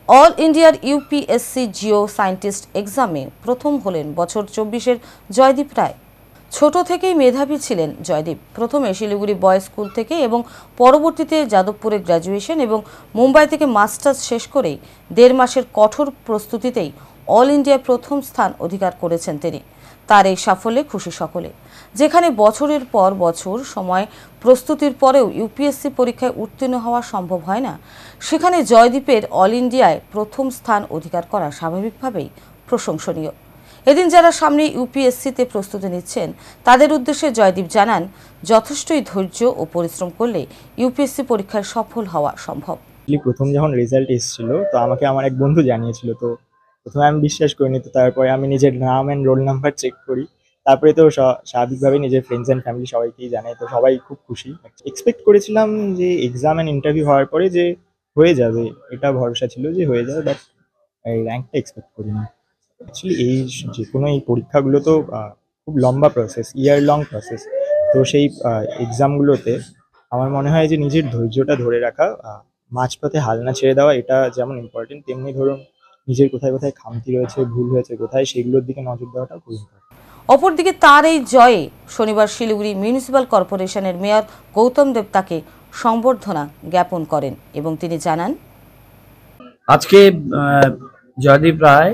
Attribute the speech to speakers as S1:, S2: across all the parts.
S1: All ইন্ডিয়ার UPSC Jio scientist এক্সামে প্রথম হলেন বছর 24-এর জয়দীপ রায়। ছোট থেকেই মেধাবী ছিলেন জয়দীপ। প্রথমে শিলিগুড়ি বয়েজ স্কুল থেকে এবং পরবর্তীতে যাদবপুরে গ্র্যাজুয়েশন এবং মুম্বাই থেকে মাস্টার্স শেষ করেই 1.5 মাসের কঠোর প্রস্তুতিতেই অল ইন্ডিয়ায় প্রথম স্থান অধিকার করেছেন তিনি। তার এই সাফল্যে খুশি সকলে। যেখানে বছরের পর বছর সময় প্রস্তুতির পরেও ইউপিএসসি পরীক্ষায় উত্তীর্ণ হওয়া সম্ভব হয় না, সেখানে জয়দীপের অল ইন্ডিয়ায় প্রথম স্থান অধিকার করা স্বাভাবিকভাবেই প্রশংসনীয়। এদিন যারা সামনে ইউপিএসসিতে প্রস্তুতি নিচ্ছেন তাদের উদ্দেশ্যে জয়দীপ জানান, যথেষ্টই ধৈর্য ও পরিশ্রম করলে ইউপিএসসি পরীক্ষায় সফল হওয়া সম্ভব।
S2: প্রথম যখন রেজাল্ট এসেছিল তো আমাকে আমার এক বন্ধু জানিয়েছিল। তো প্রথমে আমি বিশ্বাস করিনি, তো তারপরে আমি নিজের নাম অ্যান্ড রোল নাম্বার চেক করি। তারপরে তো স্বাভাবিকভাবে নিজের ফ্রেন্ডস অ্যান্ড ফ্যামিলি সবাইকেই জানাই, তো সবাই খুব খুশি। এক্সপেক্ট করেছিলাম যে এক্সাম অ্যান্ড ইন্টারভিউ হওয়ার পরে যে হয়ে যাবে, এটা ভরসা ছিল যে হয়ে যাবে, বাট এই র্যাঙ্কটা এক্সপেক্ট করিনি। অ্যাকচুয়ালি এই যে কোনো এই পরীক্ষাগুলো তো খুব লম্বা প্রসেস, ইয়ার লং প্রসেস। তো সেই এক্সামগুলোতে আমার মনে হয় যে নিজের ধৈর্যটা ধরে রাখা, মাঝপথে হাল না ছেড়ে দেওয়া, এটা যেমন ইম্পর্টেন্ট, তেমনি ধরুন নিজের কোথায় কোথায় খামতি রয়েছে, ভুল হয়েছে কোথায়, সেগুলোর দিকে নজর দেওয়াটা খুব ইম্পর্টেন্ট।
S1: অপরদিকে তার এই জয়ে শনিবার শিলিগুড়ি মিউনিসিপ্যাল কর্পোরেশনের মেয়র গৌতম দেব তাকে সংবর্ধনা জ্ঞাপন করেন এবং তিনি জানান,
S3: আজকে জয়দীপ রায়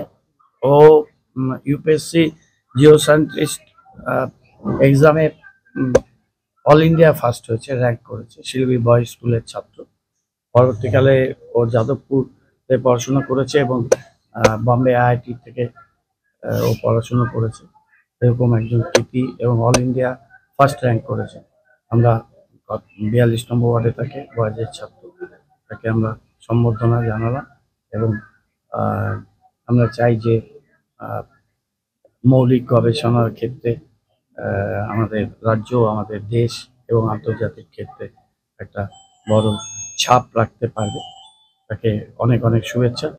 S3: ও ইউপিএসসি জিও সায়েন্টিস্ট এক্সামে অল ইন্ডিয়া ফার্স্ট হয়েছে, র্যাঙ্ক করেছে। শিলিগুড়ি বয়েজ স্কুলের ছাত্র। পরবর্তীকালে ও যাদবপুরে পড়াশোনা করেছে এবং বম্বে আইআইটি থেকে ও পড়াশোনা করেছে। এরকম একজন কৃতি এবং অল ইন্ডিয়া ফার্স্ট র্যাঙ্ক করেছে। আমরা 42 নম্বর ওয়ার্ডে তাকে বয়েজের ছাত্র, তাকে আমরা সম্বর্ধনা জানালাম এবং আমরা চাই যে মৌলিক গবেষণার ক্ষেত্রে আমাদের রাজ্য, আমাদের দেশ এবং আন্তর্জাতিক ক্ষেত্রে একটা বড় ছাপ রাখতে পারবে। তাকে অনেক অনেক শুভেচ্ছা।